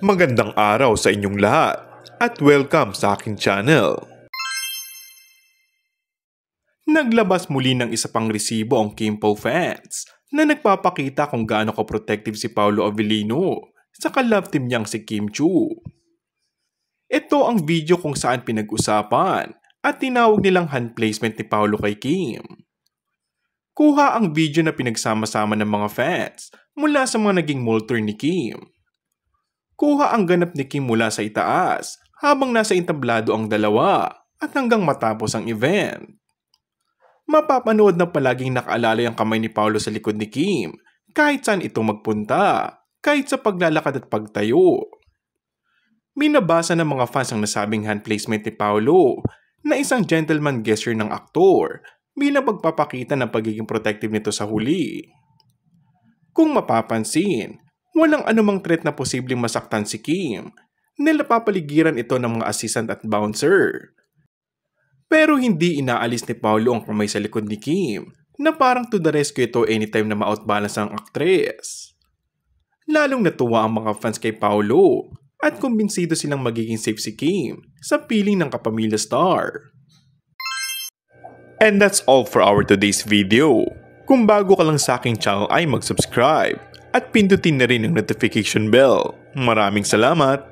Magandang araw sa inyong lahat at welcome sa aking channel. Naglabas muli ng isa pang resibo ang Kim-Pao fans na nagpapakita kung gaano ka-protective si Paolo Avellino sa ka-love team niyang si Kim Chiu. Ito ang video kung saan pinag-usapan at tinawag nilang hand placement ni Paolo kay Kim. Kuha ang video na pinagsama-sama ng mga fans mula sa mga naging molter ni Kim. Kuha ang ganap ni Kim mula sa itaas habang nasa entablado ang dalawa at hanggang matapos ang event. Mapapanood na palaging nakaalalay ang kamay ni Paolo sa likod ni Kim kahit saan ito magpunta, kahit sa paglalakad at pagtayo. Minabasa ng mga fans ang nasabing hand placement ni Paolo na isang gentleman gesture ng aktor bilang pagpapakita ng pagiging protective nito sa huli. Kung mapapansin, walang anumang threat na posibleng masaktan si Kim dahil napapaligiran ito ng mga assistant at bouncer. Pero hindi inaalis ni Paolo ang kamay sa likod ni Kim na parang to the rescue ito anytime na ma-outbalance ang aktres. Lalong natuwa ang mga fans kay Paolo at kumbinsido silang magiging safe si Kim sa piling ng kapamilya star. And that's all for our today's video. Kung bago ka lang sa aking channel ay mag-subscribe at pindutin na rin ang notification bell. Maraming salamat!